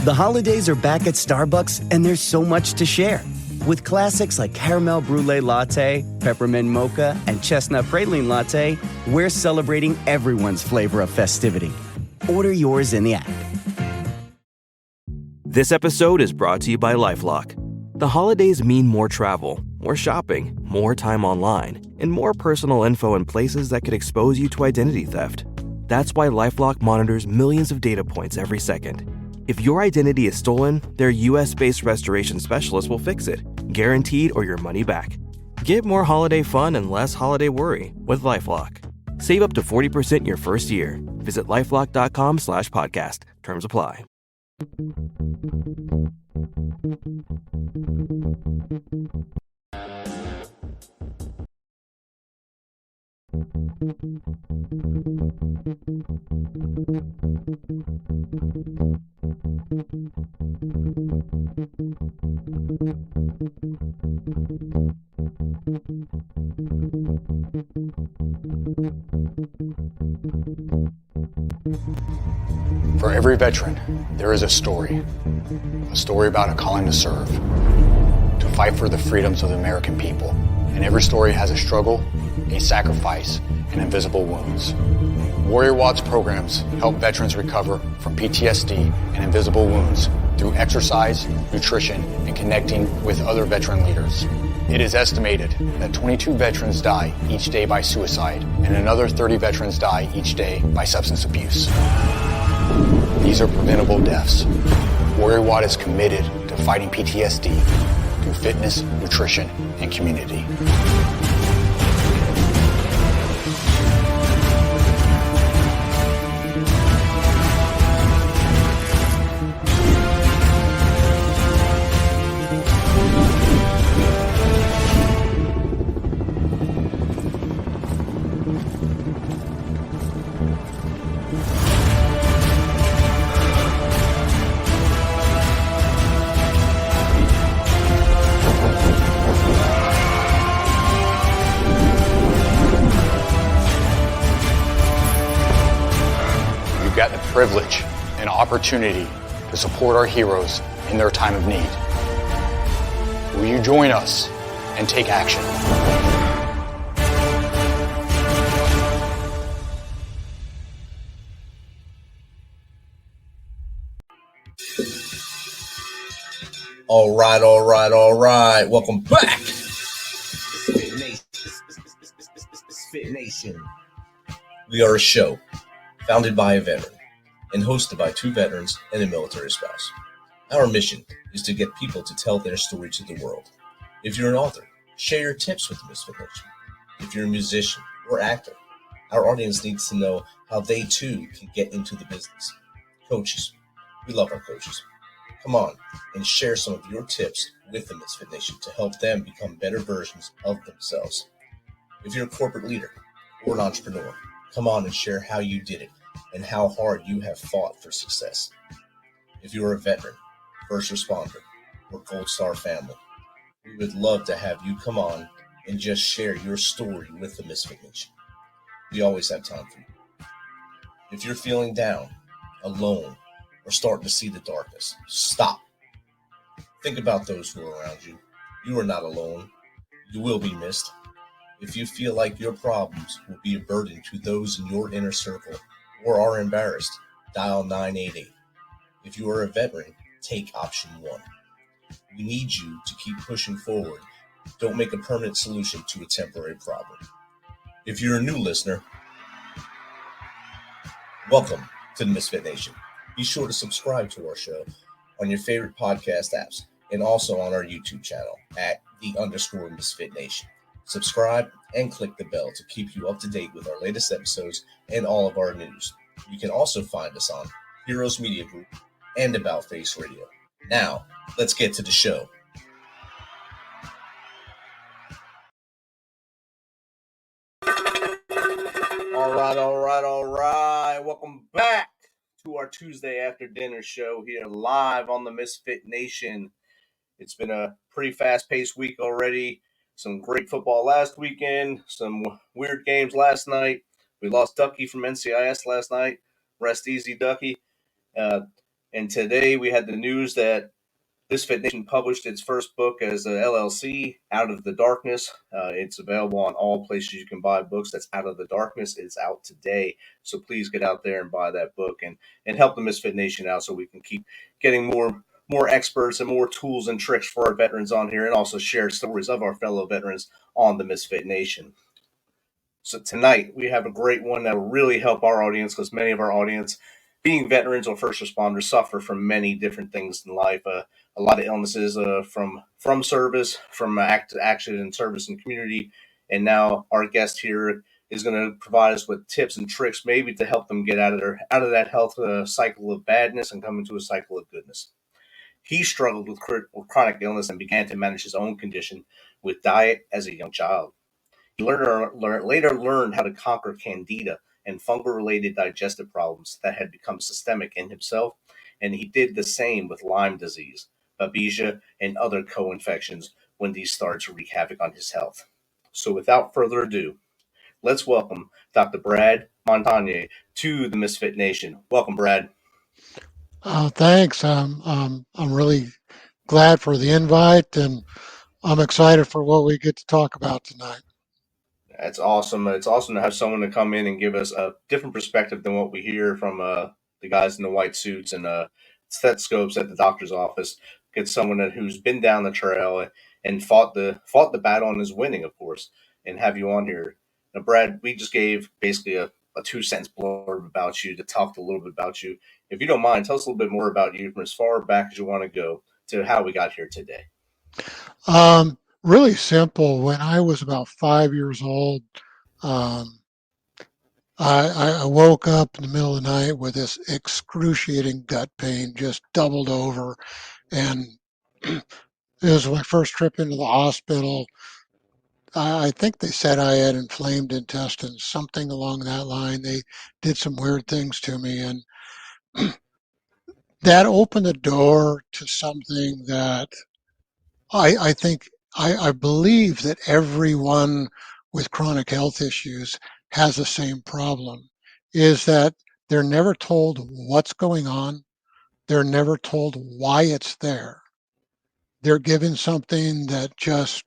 The holidays are back at Starbucks, and there's so much to share. With classics like Caramel Brulee Latte, Peppermint Mocha, and Chestnut Praline Latte, we're celebrating everyone's flavor of festivity. Order yours in the app. This episode is brought to you by LifeLock. The holidays mean more travel, more shopping, more time online, and more personal info in places that could expose you to identity theft. That's why LifeLock monitors millions of data points every second. If your identity is stolen, their US-based restoration specialist will fix it, guaranteed or your money back. Get more holiday fun and less holiday worry with LifeLock. Save up to 40% your first year. Visit LifeLock.com/podcast. Terms apply. For every veteran, there is a story about a calling to serve, to fight for the freedoms of the American people. And every story has a struggle, a sacrifice, and invisible wounds. Warrior Watts programs help veterans recover from PTSD and invisible wounds through exercise, nutrition, and connecting with other veteran leaders. It is estimated that 22 veterans die each day by suicide, and another 30 veterans die each day by substance abuse. These are preventable deaths. Warrior Watt is committed to fighting PTSD through fitness, nutrition, and community. Got the privilege and opportunity to support our heroes in their time of need. Will you join us and take action? All right. Welcome back. MisFitNation. We are a show founded by a veteran and hosted by two veterans and a military spouse. Our mission is to get people to tell their story to the world. If you're an author, share your tips with the MisFit Nation. If you're a musician or actor, our audience needs to know how they too can get into the business. Coaches, we love our coaches. Come on and share some of your tips with the MisFit Nation to help them become better versions of themselves. If you're a corporate leader or an entrepreneur, come on and share how you did it and how hard you have fought for success. If you're a veteran, first responder, or Gold Star family, we would love to have you come on and just share your story with the MisFit Nation. We always have time for you. If you're feeling down, alone, or starting to see the darkness, stop. Think about those who are around you. You are not alone. You will be missed. If you feel like your problems will be a burden to those in your inner circle or are embarrassed, dial 988. If you are a veteran, take option 1. We need you to keep pushing forward. Don't make a permanent solution to a temporary problem. If you're a new listener, welcome to the MisFit Nation. Be sure to subscribe to our show on your favorite podcast apps and also on our YouTube channel at _MisFit Nation. Subscribe and click the bell to keep you up to date with our latest episodes and all of our news. You can also find us on Heroes Media Group and About Face Radio. Now, let's get to the show. All right. Welcome back to our Tuesday after dinner show here live on the MisFit Nation. It's been a pretty fast-paced week already. Some great football last weekend, some weird games last night. We lost Ducky from NCIS last night. Rest easy, Ducky. And And today we had the news that MisFitNation published its first book as a LLC, Out of the Darkness. It's available on all places you can buy books. That's Out of the Darkness. It's out today. So please get out there and buy that book and help the Misfit Nation out so we can keep getting more experts and more tools and tricks for our veterans on here, and also share stories of our fellow veterans on the Misfit Nation. So tonight we have a great one that will really help our audience, because many of our audience, being veterans or first responders, suffer from many different things in life. A lot of illnesses from service, from action in service and community. And now our guest here is going to provide us with tips and tricks, maybe to help them get out of that health cycle of badness and come into a cycle of goodness. He struggled with chronic illness and began to manage his own condition with diet as a young child. He later learned how to conquer Candida and fungal-related digestive problems that had become systemic in himself, and he did the same with Lyme disease, Babesia, and other co-infections when these started to wreak havoc on his health. So without further ado, let's welcome Dr. Brad Montagne to the Misfit Nation. Welcome, Brad. Thanks. I'm really glad for the invite, and I'm excited for what we get to talk about tonight. That's awesome. It's awesome to have someone to come in and give us a different perspective than what we hear from the guys in the white suits and stethoscopes at the doctor's office. Get someone who's been down the trail and fought the battle and is winning, of course, and have you on here. Now, Brad, we just gave basically a 2-sentence blurb about you, to talk a little bit about you. If you don't mind, tell us a little bit more about you, from as far back as you want to go to how we got here today. Really simple. When I was about 5 years old, um, I woke up in the middle of the night with this excruciating gut pain, just doubled over. And it was my first trip into the hospital. I think they said I had inflamed intestines, something along that line. They did some weird things to me, and that opened the door to something that I think I believe that everyone with chronic health issues has the same problem, is that they're never told what's going on. They're never told why it's there. They're given something that just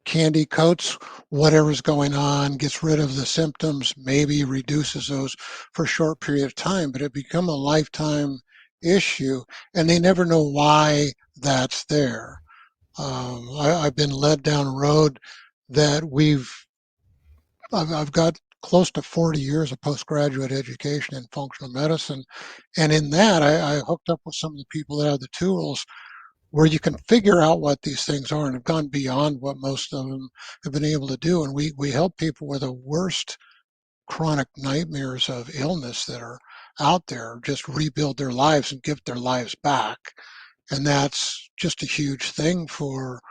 candy coats whatever's going on, gets rid of the symptoms, maybe reduces those for a short period of time, but it becomes a lifetime issue, and they never know why that's there. I've been led down a road that I've got close to 40 years of postgraduate education in functional medicine. And in that, I hooked up with some of the people that have the tools where you can figure out what these things are, and have gone beyond what most of them have been able to do. And we help people with the worst chronic nightmares of illness that are out there just rebuild their lives and give their lives back. And that's just a huge thing for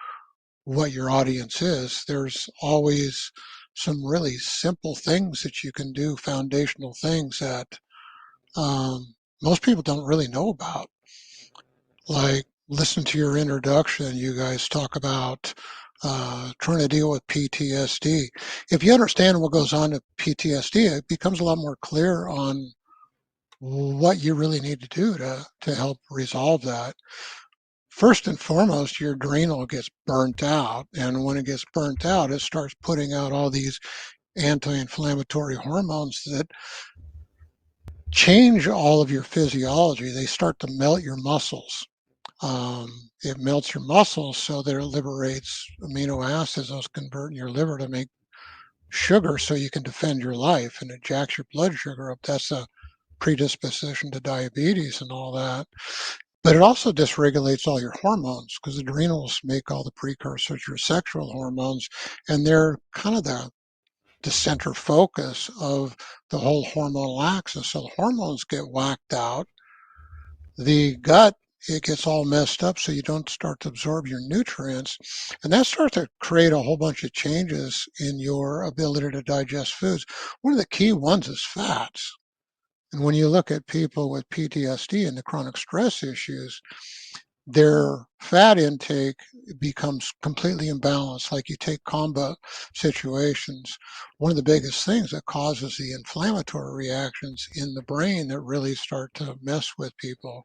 what your audience is. There's always some really simple things that you can do, foundational things that most people don't really know about. Like, listen to your introduction. You guys talk about trying to deal with PTSD. If you understand what goes on to PTSD, it becomes a lot more clear on what you really need to do to help resolve that. First and foremost, your adrenal gets burnt out. And when it gets burnt out, it starts putting out all these anti-inflammatory hormones that change all of your physiology. They start to melt your muscles. It melts your muscles so that it liberates amino acids. Those convert in your liver to make sugar so you can defend your life, and it jacks your blood sugar up. That's a predisposition to diabetes and all that. But it also dysregulates all your hormones, because adrenals make all the precursors, your sexual hormones, and they're kind of the center focus of the whole hormonal axis. So the hormones get whacked out. The gut, it gets all messed up, so you don't start to absorb your nutrients. And that starts to create a whole bunch of changes in your ability to digest foods. One of the key ones is fats. And when you look at people with PTSD and the chronic stress issues, their fat intake becomes completely imbalanced. Like you take combat situations, one of the biggest things that causes the inflammatory reactions in the brain that really start to mess with people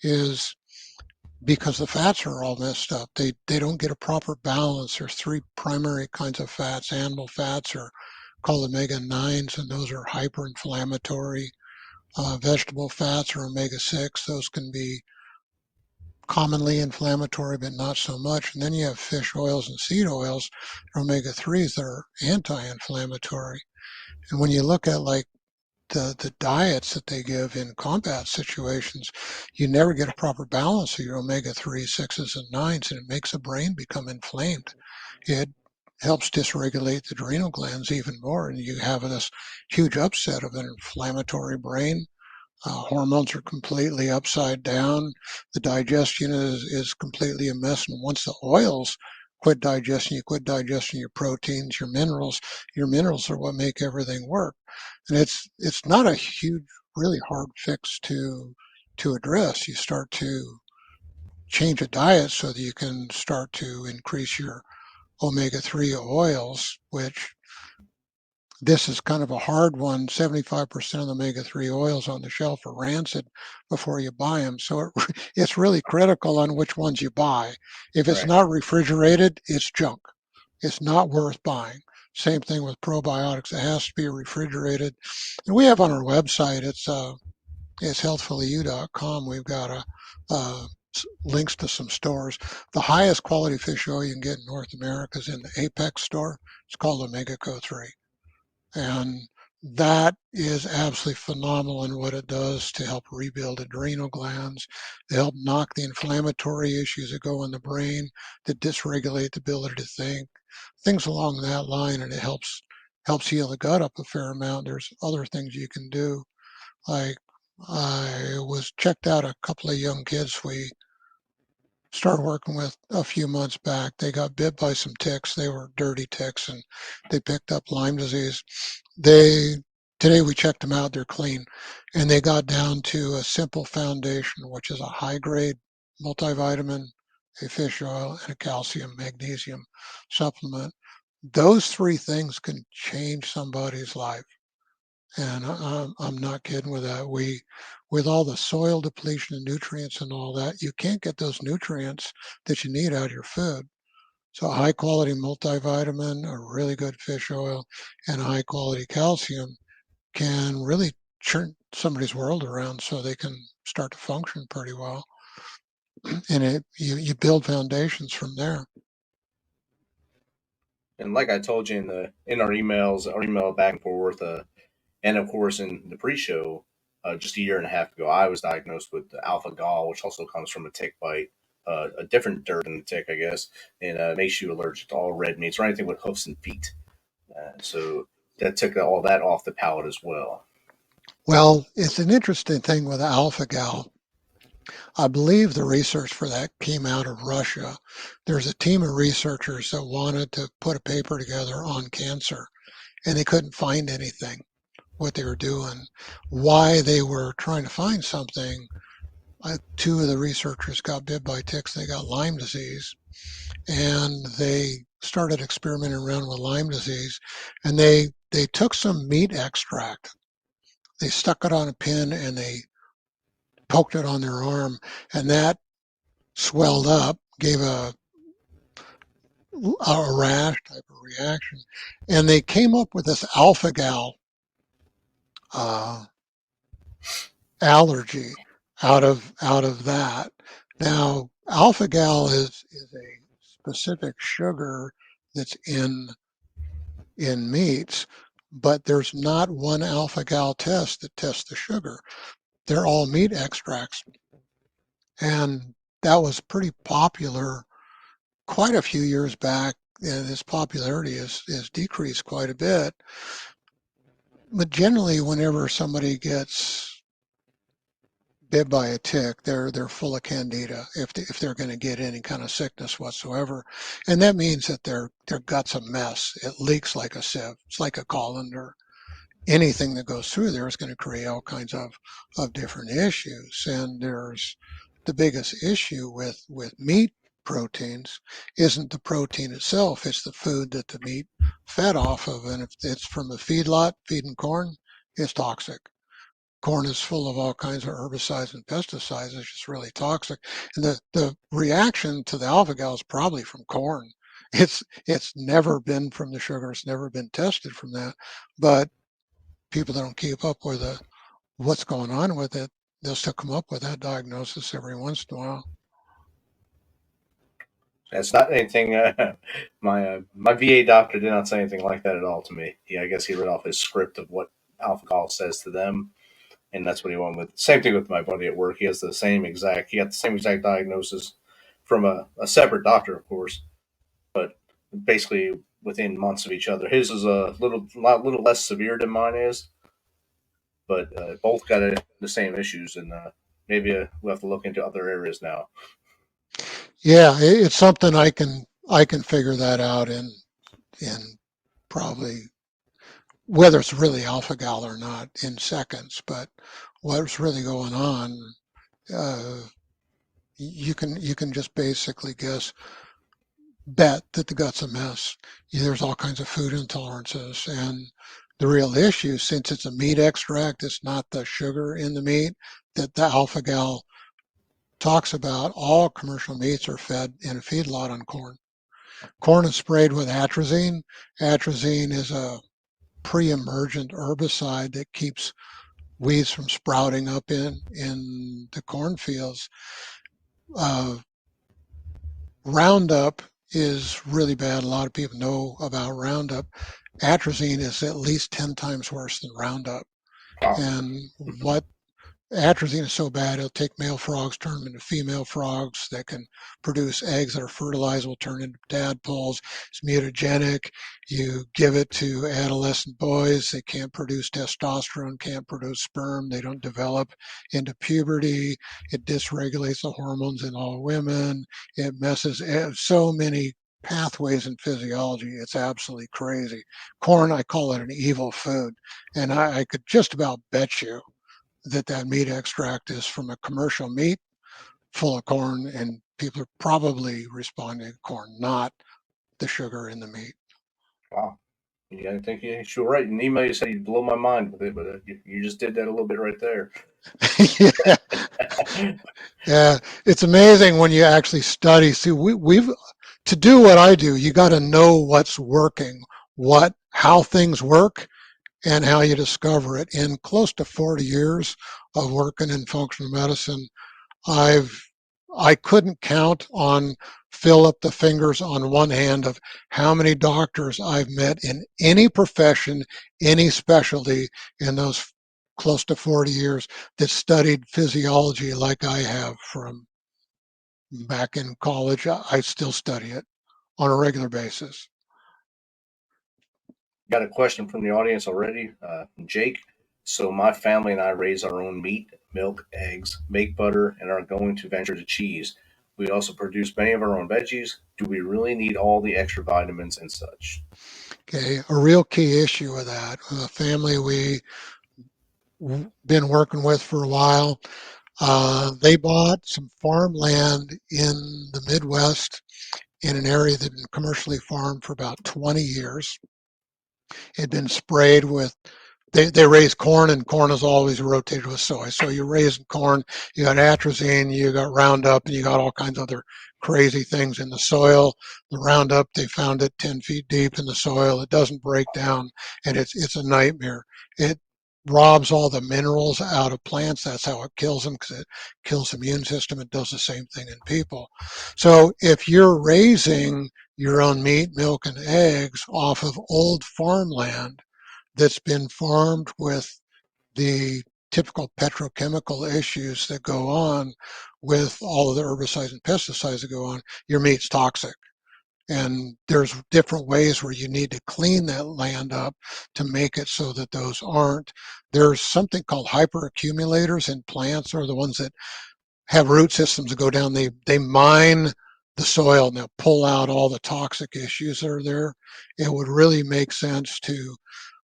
is because the fats are all messed up. They don't get a proper balance. There's three primary kinds of fats. Animal fats are called omega-9s, and those are hyperinflammatory. Vegetable fats are omega-6. Those can be commonly inflammatory, but not so much. And then you have fish oils and seed oils, omega-3s, that are anti-inflammatory. And when you look at like the diets that they give in combat situations, you never get a proper balance of your omega-3, 6s, and 9s, and it makes the brain become inflamed. It helps dysregulate the adrenal glands even more, and you have this huge upset of an inflammatory brain. Hormones are completely upside down. The digestion is completely a mess. And once the oils quit digesting, you quit digesting your proteins, your minerals. Your minerals are what make everything work. And it's not a huge, really hard fix to address. You start to change a diet so that you can start to increase your omega-3 oils, which this is kind of a hard one. 75% of the omega-3 oils on the shelf are rancid before you buy them. So it's really critical on which ones you buy. If it's Right. not refrigerated, it's junk. It's not worth buying. Same thing with probiotics. It has to be refrigerated. And we have on our website, it's healthfullyyou.com. We've got links to some stores. The highest quality fish oil you can get in North America is in the Apex store. It's called Omega Co 3. And that is absolutely phenomenal in what it does to help rebuild adrenal glands, to help knock the inflammatory issues that go in the brain, that dysregulate the ability to think, things along that line, and it helps heal the gut up a fair amount. There's other things you can do. Like I was checked out a couple of young kids we started working with a few months back. They got bit by some ticks. They were dirty ticks, and they picked up Lyme disease. Today we checked them out. They're clean, and they got down to a simple foundation, which is a high-grade multivitamin, a fish oil, and a calcium magnesium supplement. Those three things can change somebody's life. And I'm not kidding with that. With all the soil depletion and nutrients and all that, you can't get those nutrients that you need out of your food. So a high quality multivitamin, a really good fish oil, and a high quality calcium can really turn somebody's world around so they can start to function pretty well. And you build foundations from there. And like I told you in our email back and forth, and of course in the pre-show, just a year and a half ago, I was diagnosed with alpha gal, which also comes from a tick bite, a different dirt than the tick, I guess, and makes you allergic to all red meats or anything with hoofs and feet. So that took all that off the palate as well. Well, it's an interesting thing with alpha gal. I believe the research for that came out of Russia. There's a team of researchers that wanted to put a paper together on cancer, and they couldn't find anything, what they were doing, why they were trying to find something. Two of the researchers got bit by ticks. They got Lyme disease, and they started experimenting around with Lyme disease, and they took some meat extract. They stuck it on a pin and they poked it on their arm, and that swelled up, gave a rash type of reaction, and they came up with this alpha gal allergy out of that. Now, alpha gal is a specific sugar that's in meats, but there's not one alpha gal test that tests the sugar. They're all meat extracts, and that was pretty popular quite a few years back. And its popularity is decreased quite a bit. But generally, whenever somebody gets bit by a tick, they're full of Candida if they're going to get any kind of sickness whatsoever, and that means that their gut's a mess. It leaks like a sieve. It's like a colander. Anything that goes through there is going to create all kinds of different issues. And there's the biggest issue with meat proteins isn't the protein itself, it's the food that the meat fed off of. And if it's from a feedlot feeding corn, it's toxic. Corn is full of all kinds of herbicides and pesticides. It's just really toxic. And the reaction to the alpha-gal is probably from corn. It's never been from the sugar. It's never been tested from that. But people that don't keep up with what's going on with it, they'll still come up with that diagnosis every once in a while. That's not anything. My VA doctor did not say anything like that at all to me. I guess he read off his script of what alpha-gal says to them, and that's what he went with. Same thing with my buddy at work. He got the same exact diagnosis from a separate doctor, of course, but basically within months of each other. His is a little less severe than mine is, but both got the same issues, and maybe we'll have to look into other areas now. Yeah, it's something I can figure that out in probably, whether it's really alpha-gal or not, in seconds. But what's really going on, you can just basically bet that the gut's a mess. There's all kinds of food intolerances, and the real issue, since it's a meat extract, it's not the sugar in the meat that the alpha-gal talks about. All commercial meats are fed in a feedlot on corn. Corn is sprayed with atrazine. Atrazine is a pre-emergent herbicide that keeps weeds from sprouting up in the cornfields. Roundup is really bad. A lot of people know about Roundup. Atrazine is at least 10 times worse than Roundup. And what atrazine is so bad, it'll take male frogs, turn them into female frogs that can produce eggs that are fertilizable, turn into tadpoles. It's mutagenic. You give it to adolescent boys, they can't produce testosterone, can't produce sperm, they don't develop into puberty. It dysregulates the hormones in all women. It messes so many pathways in physiology. It's absolutely crazy. Corn, I call it an evil food. And I could just about bet you that meat extract is from a commercial meat full of corn, and people are probably responding to corn, not the sugar in the meat. Wow. Yeah, I think you're right. In the email you said you'd blow my mind with it, but you just did that a little bit right there. Yeah, it's amazing when you actually study. See, we've to do what I do, you got to know what's working, how things work, and how you discover it. In close to 40 years of working in functional medicine, I couldn't count on fill up the fingers on one hand of how many doctors I've met in any profession, any specialty in those close to 40 years that studied physiology like I have from back in college. I still study it on a regular basis. Got a question from the audience already. Jake, so my family and I raise our own meat, milk, eggs, make butter, and are going to venture to cheese. We also produce many of our own veggies. Do we really need all the extra vitamins and such? Okay, a real key issue with that. A family we've been working with for a while, they bought some farmland in the Midwest in an area that had been commercially farmed for about 20 years. It had been sprayed with, they raised corn, and corn is always rotated with soy. So you're raising corn, you got atrazine, you got Roundup, and you got all kinds of other crazy things in the soil. The Roundup, they found it 10 feet deep in the soil. It doesn't break down, and it's a nightmare. It robs all the minerals out of plants. That's how it kills them, because it kills the immune system. It does the same thing in people. So if you're raising your own meat, milk, and eggs off of old farmland that's been farmed with the typical petrochemical issues that go on with all of the herbicides and pesticides that go on, your meat's toxic. And there's different ways where you need to clean that land up to make it so that those aren't. There's something called hyperaccumulators in plants, or the ones that have root systems that go down. They mine the soil and they'll pull out all the toxic issues that are there. It would really make sense to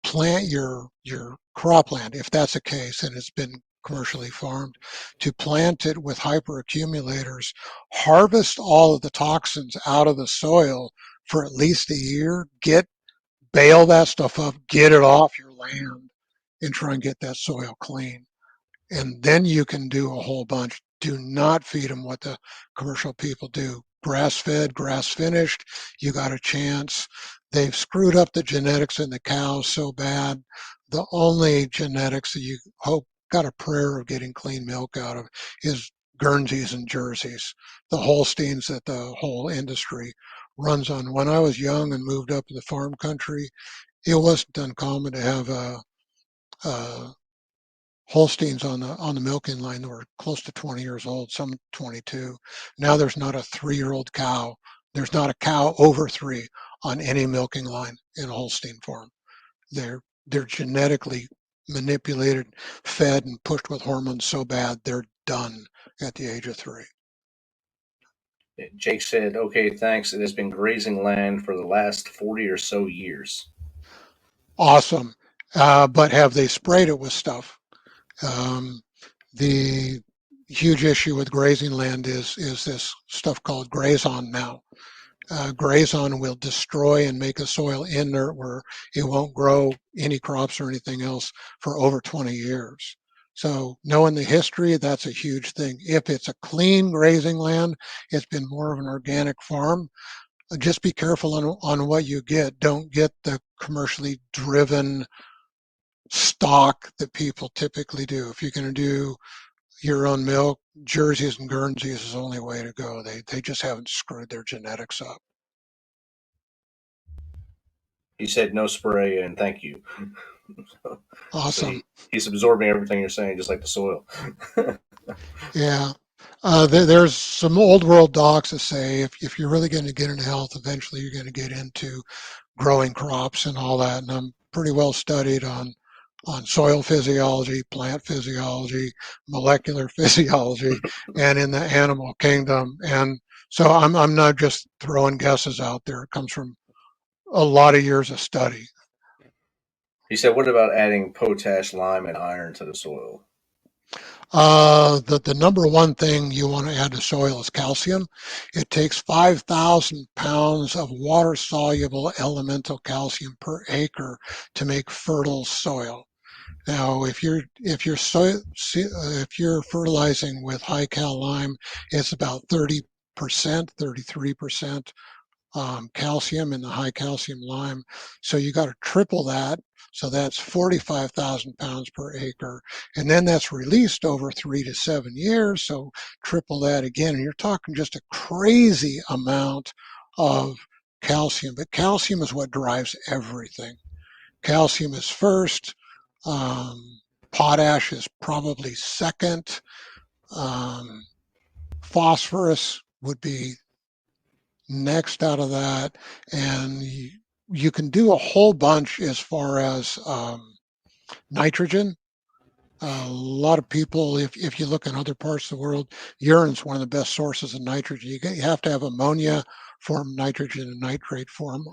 plant your cropland, if that's the case, and it's been commercially farmed, to plant it with hyperaccumulators, harvest all of the toxins out of the soil for at least a year, bale that stuff up, get it off your land, and try and get that soil clean. And then you can do a whole bunch. Do not feed them what the commercial people do. Grass-fed, grass-finished, you got a chance. They've screwed up the genetics in the cows so bad. The only genetics that you got a prayer of getting clean milk out of is Guernseys and Jerseys, the Holsteins that the whole industry runs on. When I was young and moved up to the farm country, it wasn't uncommon to have a Holsteins on the milking line that were close to 20 years old, some 22. Now there's not a 3-year-old cow. There's not a cow over 3 on any milking line in a Holstein farm. They're genetically manipulated, fed, and pushed with hormones so bad they're done at the age of 3. Jake said, okay, thanks. It has been grazing land for the last 40 or so years. Awesome. But have they sprayed it with stuff? The huge issue with grazing land is this stuff called Grazon now. Grazon will destroy and make a soil inert where it won't grow any crops or anything else for over 20 years. So knowing the history, that's a huge thing. If it's a clean grazing land, it's been more of an organic farm. Just be careful on what you get. Don't get the commercially driven stock that people typically do. If you're going to do your own milk, Jerseys and Guernseys is the only way to go. They just haven't screwed their genetics up. He said no spray and thank you. Awesome. So he's absorbing everything you're saying, just like the soil. Yeah. There's some old world docs that say if you're really going to get into health, eventually you're going to get into growing crops and all that. And I'm pretty well studied on soil physiology, plant physiology, molecular physiology, and in the animal kingdom. And so I'm not just throwing guesses out there. It comes from a lot of years of study. He said, what about adding potash, lime, and iron to the soil? The number one thing you want to add to soil is calcium. It takes 5,000 pounds of water-soluble elemental calcium per acre to make fertile soil. Now, if you're fertilizing with high cal lime, it's about 30%, 33% calcium in the high calcium lime. So you got to triple that. So that's 45,000 pounds per acre. And then that's released over 3 to 7 years. So triple that again. And you're talking just a crazy amount of calcium. But calcium is what drives everything. Calcium is first. Potash is probably second. Phosphorus would be next out of that, and you can do a whole bunch as far as nitrogen. A lot of people, if you look in other parts of the world, urine's one of the best sources of nitrogen. You have to have ammonia form nitrogen and nitrate form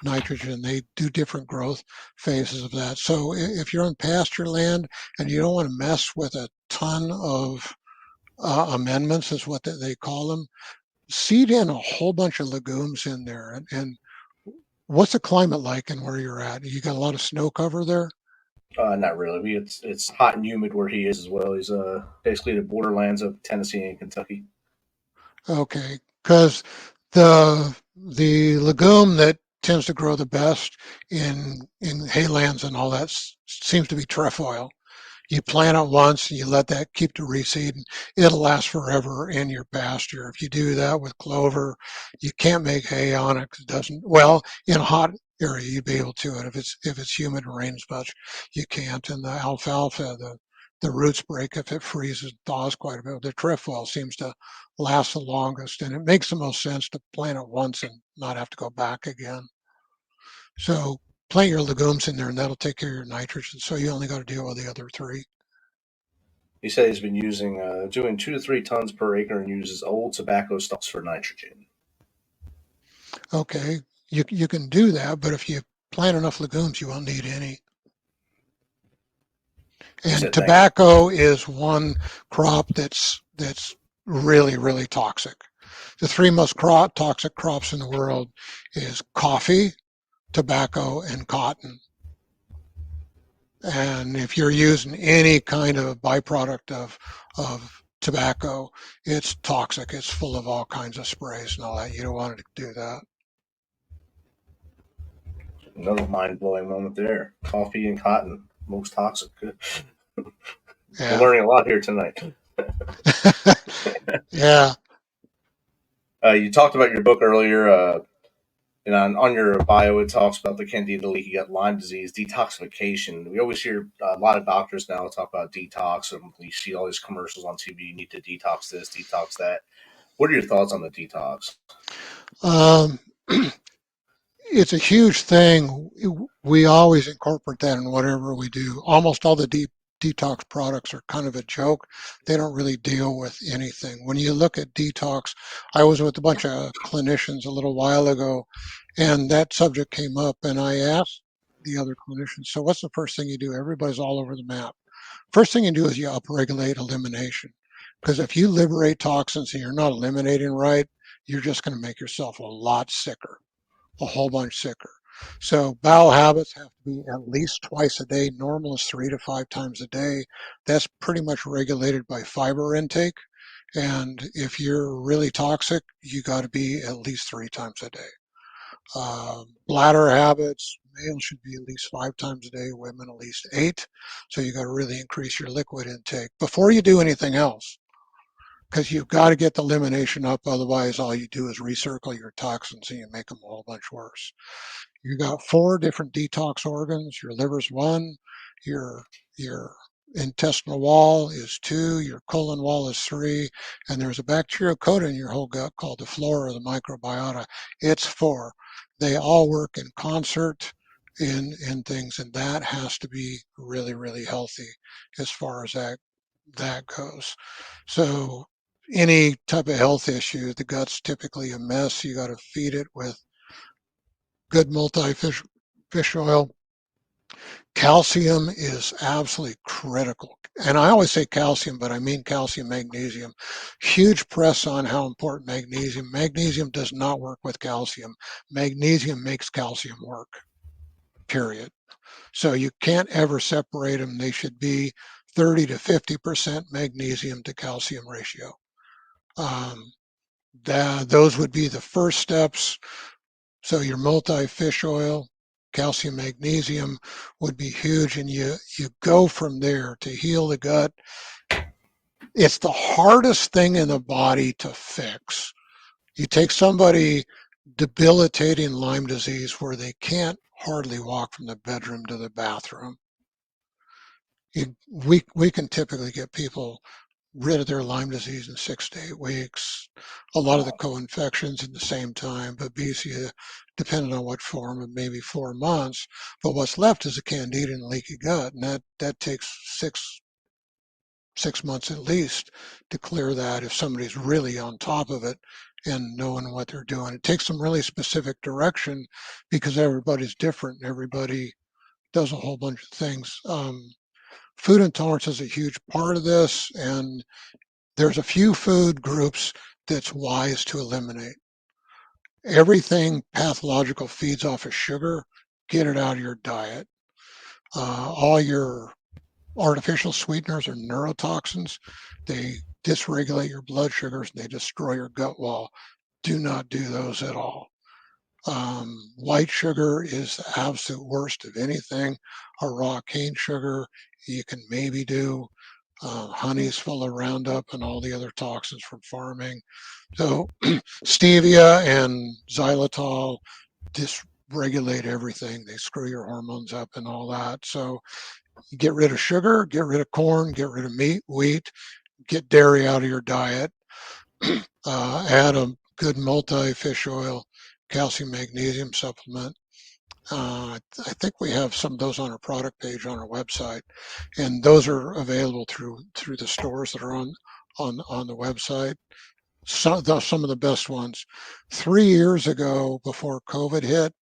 nitrogen. They do different growth phases of that. So if you're on pasture land and you don't want to mess with a ton of amendments, is what they call them, seed in a whole bunch of legumes in there. And what's the climate like and where you're at? You got a lot of snow cover there? Not really. It's hot and humid where he is as well. He's basically the borderlands of Tennessee and Kentucky. Okay, because the legume that tends to grow the best in haylands and all that seems to be trefoil. You plant it once and you let that keep to reseed, and it'll last forever in your pasture. If you do that with clover, you can't make hay on it because it doesn't. Well, in a hot area you'd be able to, and if it's humid and rains much, you can't. And the alfalfa, the roots break if it freezes, thaws quite a bit. The trefoil seems to last the longest, and it makes the most sense to plant it once and not have to go back again. So plant your legumes in there, and that'll take care of your nitrogen. So you only got to deal with the other 3. He said he's been doing 2 to 3 tons per acre and uses old tobacco stalks for nitrogen. Okay, you can do that, but if you plant enough legumes, you won't need any. You And said thank you. tobacco is one crop that's really, really toxic. The three most toxic crops in the world is coffee, tobacco, and cotton. And if you're using any kind of byproduct of tobacco, it's toxic. It's full of all kinds of sprays and all that. You don't want to do that. Another mind blowing moment there. Coffee and cotton, most toxic. Good. We're Yeah. learning a lot here tonight. Yeah. You talked about your book earlier. And on your bio, it talks about the Candida, leaky gut, Lyme disease, detoxification. We always hear a lot of doctors now talk about detox, and we see all these commercials on TV. You need to detox this, detox that. What are your thoughts on the detox? Um, it's a huge thing. We always incorporate that in whatever we do. Almost all the detox products are kind of a joke. They don't really deal with anything. When you look at detox, I was with a bunch of clinicians a little while ago, and that subject came up, and I asked the other clinicians, so what's the first thing you do? Everybody's all over the map. First thing you do is you upregulate elimination. Because if you liberate toxins and you're not eliminating right, you're just going to make yourself a lot sicker, a whole bunch sicker. So bowel habits have to be at least twice a day. Normal is 3 to 5 times a day. That's pretty much regulated by fiber intake. And if you're really toxic, you got to be at least 3 times a day. Bladder habits, males should be at least 5 times a day, women at least 8. So you got to really increase your liquid intake before you do anything else, because you've got to get the elimination up. Otherwise, all you do is recircle your toxins and you make them a whole bunch worse. You got 4 different detox organs. Your liver's 1, your intestinal wall is 2, your colon wall is 3, and there's a bacterial coat in your whole gut called the flora or the microbiota. It's 4. They all work in concert in things, and that has to be really, really healthy as far as that goes. So any type of health issue, the gut's typically a mess. You got to feed it with good multi-fish oil. Calcium is absolutely critical. And I always say calcium, but I mean calcium, magnesium. Huge press on how important magnesium. Magnesium does not work with calcium. Magnesium makes calcium work, period. So you can't ever separate them. They should be 30 to 50% magnesium to calcium ratio. Those would be the first steps. So your multi-fish oil, calcium, magnesium would be huge, and you go from there to heal the gut. It's the hardest thing in the body to fix. You take somebody debilitating Lyme disease where they can't hardly walk from the bedroom to the bathroom. We can typically get people rid of their Lyme disease in 6 to 8 weeks. A lot of the co-infections in the same time, Babesia, depending on what form, of maybe 4 months. But what's left is a Candida and leaky gut, and that takes six months at least to clear that if somebody's really on top of it and knowing what they're doing. It takes some really specific direction because everybody's different and everybody does a whole bunch of things. Food intolerance is a huge part of this, and there's a few food groups that's wise to eliminate. Everything pathological feeds off of sugar, get it out of your diet. All your artificial sweeteners are neurotoxins. They dysregulate your blood sugars and they destroy your gut wall. Do not do those at all. White sugar is the absolute worst of anything. A raw cane sugar you can maybe do. Honey is full of Roundup and all the other toxins from farming. So stevia and xylitol dysregulate everything. They screw your hormones up and all that. So you get rid of sugar, get rid of corn, get rid of meat, wheat, get dairy out of your diet. Add a good multi-fish oil, calcium, magnesium supplement. I think we have some of those on our product page on our website, and those are available through the stores that are on the website. Some of the best ones. 3 years ago, before COVID hit,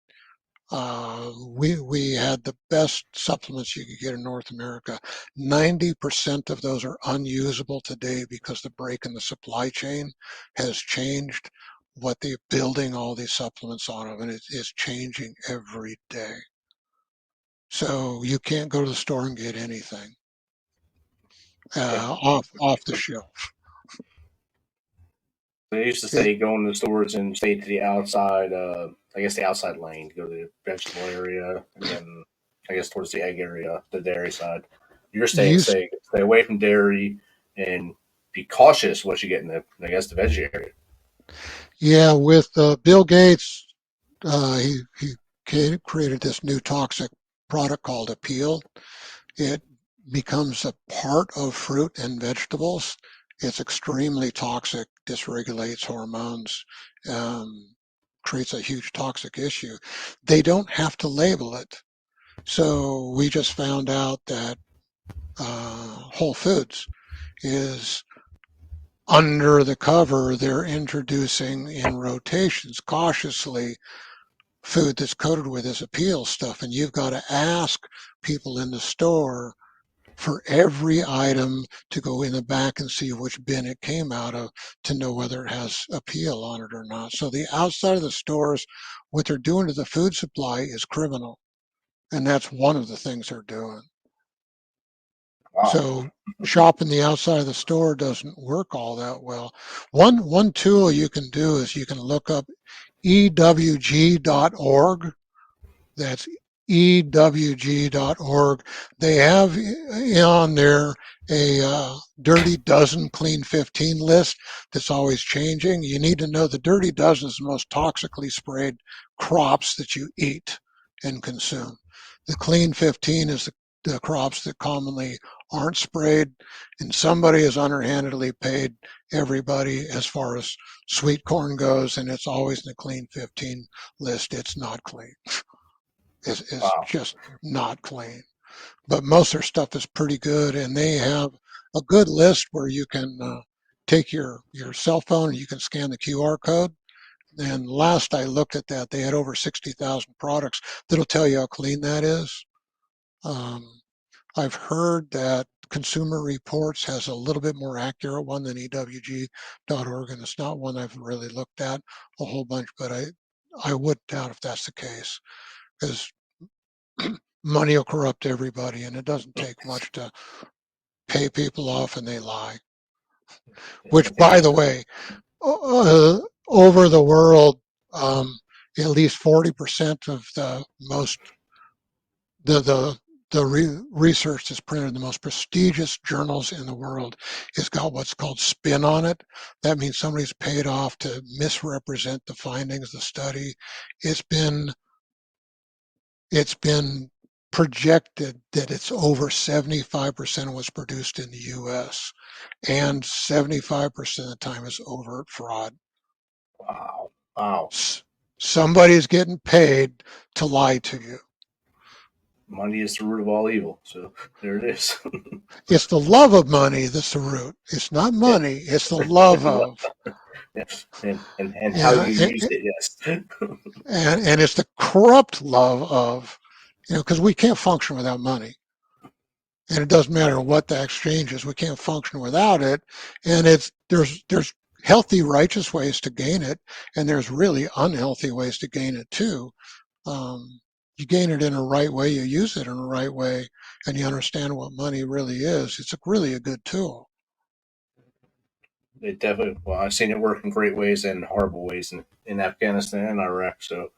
We had the best supplements you could get in North America. 90% of those are unusable today because the break in the supply chain has changed what they're building all these supplements on, and it is changing every day. So you can't go to the store and get anything off the shelf. They used to It, say go into the stores and stay to the outside, I guess the outside lane, go to the vegetable area, and then I guess towards the egg area, the dairy side. You're staying used, safe, stay away from dairy, and be cautious what you get in the, I guess, the veggie area. yeah, with Bill Gates, he created this new toxic product called Appeal. It becomes a part of fruit and vegetables. It's extremely toxic, dysregulates hormones, creates a huge toxic issue. They don't have to label it. So we just found out that Whole Foods is under the cover. They're introducing in rotations cautiously food that's coated with this appeal stuff. And you've got to ask people in the store for every item to go in the back and see which bin it came out of to know whether it has appeal on it or not. So the outside of the stores, what they're doing to the food supply is criminal. And that's one of the things they're doing. Wow. So shopping the outside of the store doesn't work all that well. One tool you can do is you can look up ewg.org. That's ewg.org. They have on there a dirty dozen, clean 15 list that's always changing. You need to know the dirty dozen is the most toxically sprayed crops that you eat and consume. The clean 15 is the crops that commonly aren't sprayed, and somebody has underhandedly paid everybody as far as sweet corn goes, and it's always in the clean 15 list. It's not clean. Is Wow. just not clean. But most of their stuff is pretty good, and they have a good list where you can take your cell phone and you can scan the QR code. And last I looked at that, they had over 60,000 products that'll tell you how clean that is. I've heard that Consumer Reports has a little bit more accurate one than ewg.org, and it's not one I've really looked at a whole bunch, but I would doubt if that's the case, because money will corrupt everybody, and it doesn't take much to pay people off and they lie. Which, by the way, over the world, at least 40% of the research that's printed in the most prestigious journals in the world has got what's called spin on it. That means somebody's paid off to misrepresent the findings of the study. It's been projected that it's over 75% of what's produced in the US, and 75% of the time is overt fraud. Wow. Wow. Somebody's getting paid to lie to you. Money is the root of all evil. So there it is. It's the love of money that's the root. It's not money, it's the love of. Yes. And how Yeah, you use it, yes. and it's the corrupt love of, because we can't function without money. And it doesn't matter what the exchange is, we can't function without it. And there's healthy, righteous ways to gain it, and there's really unhealthy ways to gain it too. You gain it in a right way, you use it in a right way, and you understand what money really is. It's really a good tool. It definitely, well, I've seen it work in great ways and horrible ways in Afghanistan and Iraq. So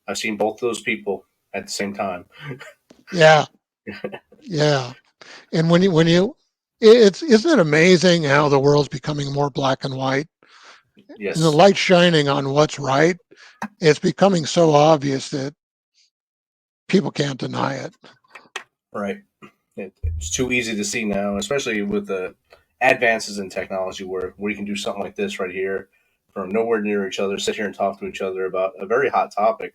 I've seen both those people at the same time. Yeah, yeah. And isn't it amazing how the world's becoming more black and white? Yes. And the light shining on what's right, it's becoming so obvious that people can't deny it. Right. It's too easy to see now, especially with the advances in technology where we can do something like this right here from nowhere near each other, sit here and talk to each other about a very hot topic,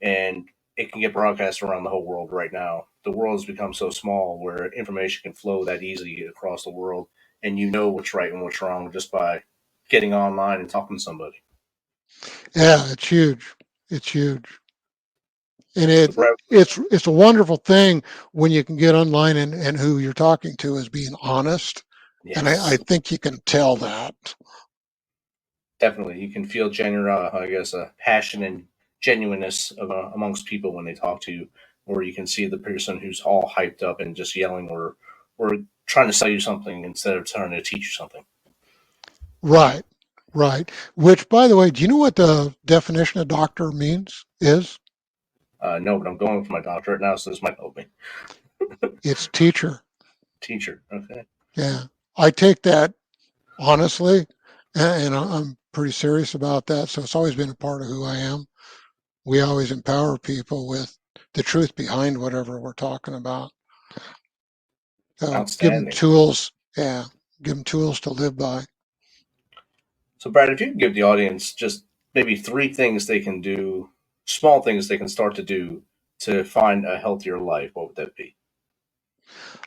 and it can get broadcast around the whole world right now. The world has become so small where information can flow that easily across the world, and you know what's right and what's wrong just by getting online and talking to somebody. Yeah, it's huge. It's huge. And So Brad, it's a wonderful thing when you can get online and who you're talking to is being honest. And I yes, think you can tell that. definitely. You can feel genuine, I guess, passion and genuineness of, amongst people when they talk to you, or you can see the person who's all hyped up and just yelling or trying to sell you something instead of trying to teach you something. Right, right. Which, by the way, do you know what the definition of doctor means? Is No, but I'm going for my doctorate now, so this might help me. it's teacher. Teacher, okay. Yeah, I take that honestly, and I'm pretty serious about that. So it's always been a part of who I am. We always empower people with the truth behind whatever we're talking about. Give them Outstanding. tools. Yeah, give them tools to live by. So, Brad, if you could give the audience just maybe three things they can do, small things they can start to do to find a healthier life, what would that be?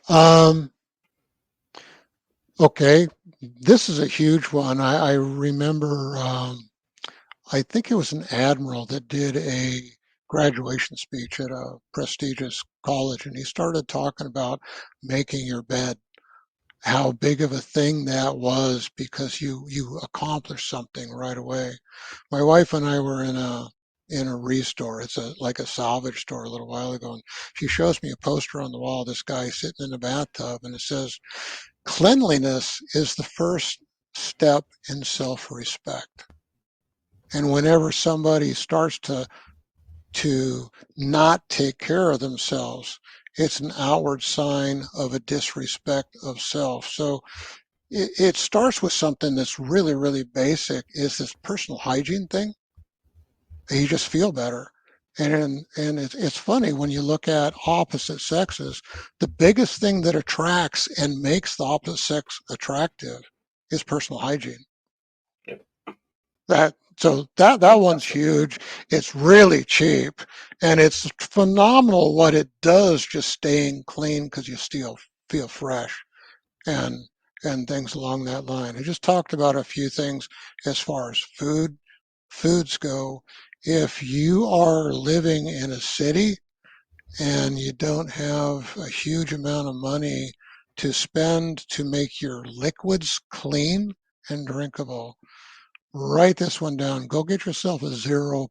Um, okay, this is a huge one. I remember. I think it was an admiral that did a graduation speech at a prestigious college, and he started talking about making your bed, how big of a thing that was because you accomplish something right away. My wife and I were in a restore. It's like a salvage store a little while ago, and she shows me a poster on the wall. This guy sitting in a bathtub, and it says, "Cleanliness is the first step in self-respect." And whenever somebody starts to not take care of themselves, it's an outward sign of a disrespect of self. So it starts with something that's really, really basic, is this personal hygiene thing. You just feel better. And it's funny when you look at opposite sexes, the biggest thing that attracts and makes the opposite sex attractive is personal hygiene. Yep. That one's huge. It's really cheap, and it's phenomenal what it does just staying clean because you still feel fresh and things along that line. I just talked about a few things as far as foods go. If you are living in a city and you don't have a huge amount of money to spend to make your liquids clean and drinkable, write this one down. Go get yourself a zero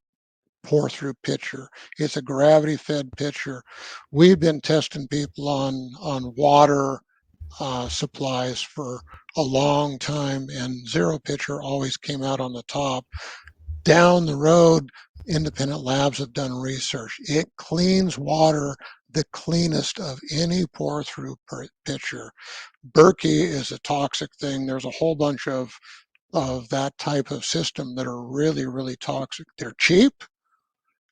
pour through pitcher. It's a gravity fed pitcher. We've been testing people on water supplies for a long time, and zero pitcher always came out on the top. Down the road, independent labs have done research. It cleans water the cleanest of any pour through pitcher. Berkey is a toxic thing. There's a whole bunch of that type of system that are really, really toxic. They're cheap.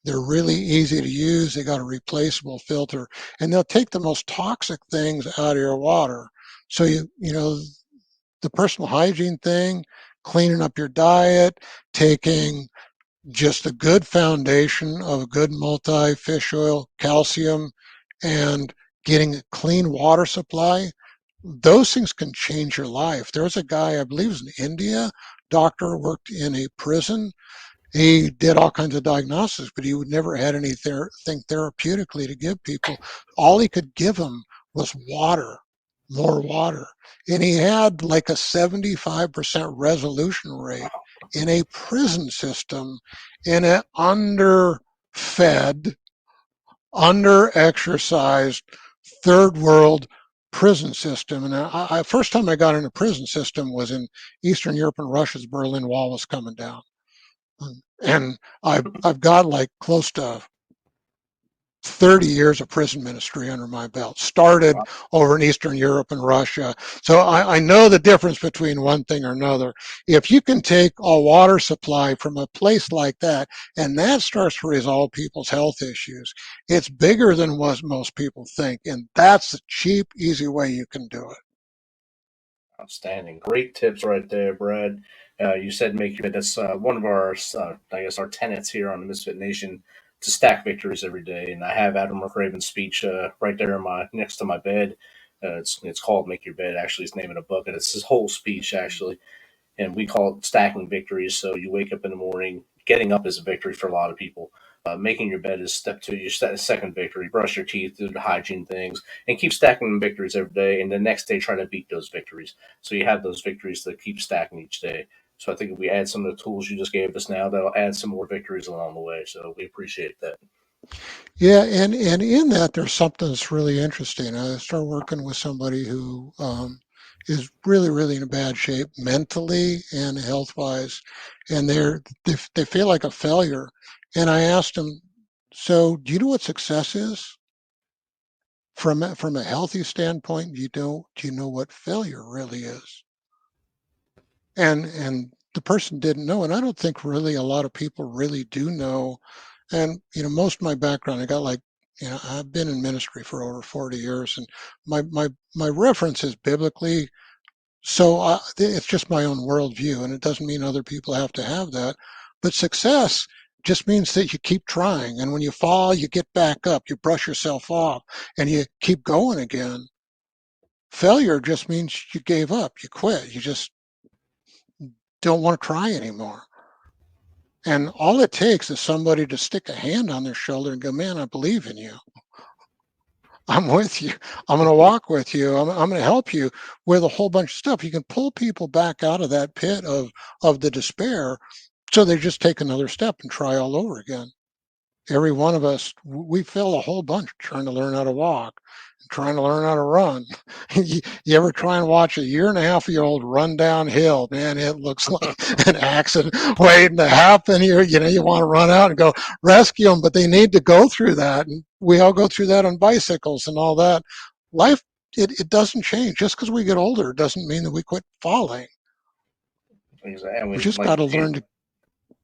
They're really easy to use. They got a replaceable filter, and they'll take the most toxic things out of your water. So you know the personal hygiene thing, cleaning up your diet, taking just a good foundation of a good multi-fish oil, calcium, and getting a clean water supply. Those things can change your life. There's a guy, I believe, was in India, doctor, worked in a prison. He did all kinds of diagnostics, but he would never had anything therapeutically to give people. All he could give them was water, more water. And he had like a 75% resolution rate in a prison system, in an underfed, under-exercised, third world prison system. And first time I got in a prison system was in Eastern Europe and Russia's Berlin Wall was coming down. And I've got like close to 30 years of prison ministry under my belt. Started over in Eastern Europe and Russia. So I know the difference between one thing or another. If you can take a water supply from a place like that, and that starts to resolve people's health issues, it's bigger than what most people think. And that's the cheap, easy way you can do it. Outstanding. Great tips right there, Brad. You said make your bed. That's one of our, I guess, our tenets here on the Misfit Nation to stack victories every day. And I have Adam McRaven's speech right there in my next to my bed. It's called "Make Your Bed." Actually, it's naming a book, and it's his whole speech actually. And we call it stacking victories. So you wake up in the morning, getting up is a victory for a lot of people. Making your bed is step 2. Your second victory. Brush your teeth, do the hygiene things, and keep stacking victories every day. And the next day, try to beat those victories. So you have those victories to keep stacking each day. So I think if we add some of the tools you just gave us now, that'll add some more victories along the way. So we appreciate that. Yeah, and in that, there's something that's really interesting. I started working with somebody who is really, really in bad shape mentally and health-wise, and they feel like a failure. And I asked them, so do you know what success is? From a healthy standpoint, do you know what failure really is? And the person didn't know, and I don't think really a lot of people really do know. And most of my background, I got I've been in ministry for over 40 years, and my reference is biblically. So it's just my own worldview, and it doesn't mean other people have to have that. But success just means that you keep trying, and when you fall, you get back up, you brush yourself off, and you keep going again. Failure just means you gave up, you quit, you just don't want to try anymore. And all it takes is somebody to stick a hand on their shoulder and go, man, I believe in you. I'm with you. I'm going to walk with you. I'm going to help you with a whole bunch of stuff. You can pull people back out of that pit of the despair, so they just take another step and try all over again. Every one of us, we fail a whole bunch trying to learn how to walk, trying to learn how to run. You ever try and watch a 1.5-year-old run downhill? Man, it looks like an accident waiting to happen. You want to run out and go rescue them, but they need to go through that. And we all go through that on bicycles and all that. Life, it doesn't change. Just because we get older doesn't mean that we quit falling. Exactly. We just got to learn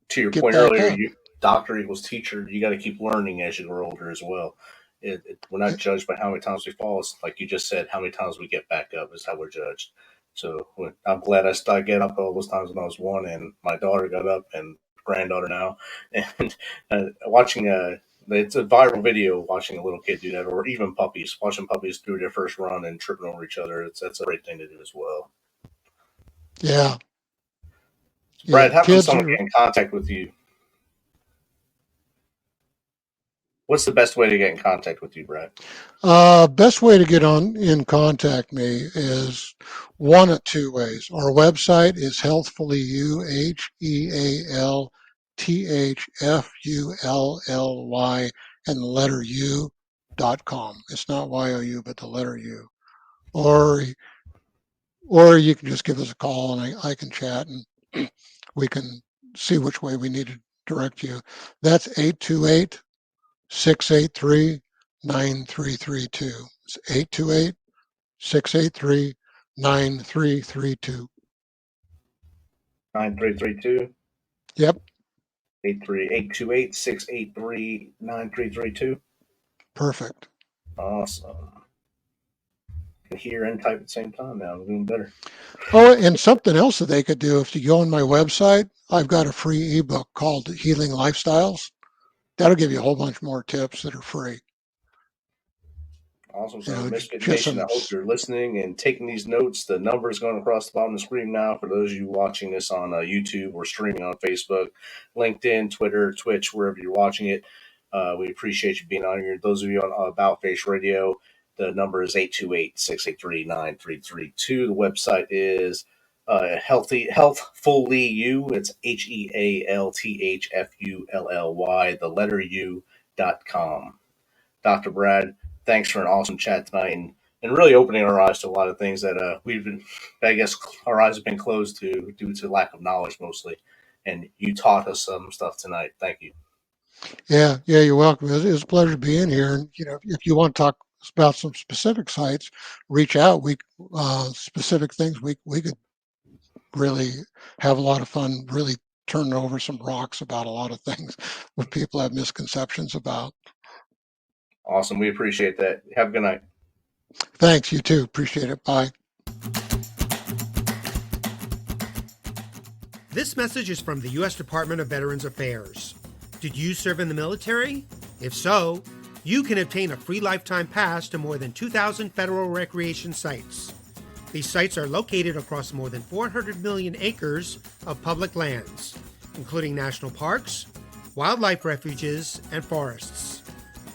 to your get point back earlier, up. Doctor equals teacher. You got to keep learning as you grow older as well. We're not judged by how many times we fall. It's like you just said, how many times we get back up is how we're judged. So I'm glad I started getting up all those times when I was 1, and my daughter got up, and granddaughter now. And watching it's a viral video watching a little kid do that, or even puppies, watching puppies do their first run and tripping over each other. That's a great thing to do as well. Yeah. So Brad, how can Kids someone get in contact with you? What's the best way to get in contact with you, Brad? Best way to get in contact me is one of 2 ways. Our website is healthfullyu, HEALTHFULLY, and the letter U.com. It's not YOU, but the letter U. Or you can just give us a call, and I can chat, and we can see which way we need to direct you. That's 828-683-9332. It's 828-683-9332. 9332. Yep. 828-683-9332. Perfect. Awesome. I can hear and type at the same time now. I'm doing better. Oh, and something else that they could do, if you go on my website, I've got a free ebook called Healing Lifestyles. That'll give you a whole bunch more tips that are free. Awesome. So, Misfit Nation, I hope you're listening and taking these notes. The number is going across the bottom of the screen now for those of you watching this on YouTube or streaming on Facebook, LinkedIn, Twitter, Twitch, wherever you're watching it. We appreciate you being on here. Those of you on About Face Radio, the number is 828-683-9332. The website is Healthfully. It's HEALTHFULLY, the letter U.com. Dr. Brad, thanks for an awesome chat tonight and really opening our eyes to a lot of things that I guess our eyes have been closed to due to lack of knowledge mostly. And you taught us some stuff tonight. Thank you. Yeah, you're welcome. It was a pleasure being here. And, if you want to talk about some specific sites, reach out. Specific things we could really have a lot of fun, really turning over some rocks about a lot of things that people have misconceptions about. Awesome. We appreciate that. Have a good night. Thanks. You too. Appreciate it. Bye. This message is from the U.S. Department of Veterans Affairs. Did you serve in the military? If so, you can obtain a free lifetime pass to more than 2,000 federal recreation sites. These sites are located across more than 400 million acres of public lands. including national parks, wildlife refuges, and forests.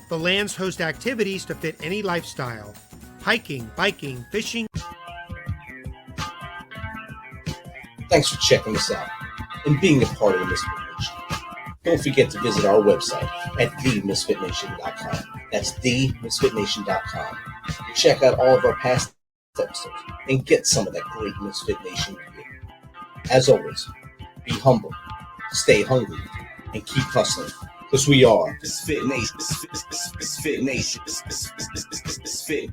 The lands host activities to fit any lifestyle: hiking, biking, fishing. Thanks for checking us out and being a part of the Misfit Nation. Don't forget to visit our website at themisfitnation.com. That's themisfitnation.com. Check out all of our past episodes and get some of that great Misfit Nation gear. As always, be humble, stay hungry, and keep hustling, because we are Misfit Nation. Misfit Nation. Misfit.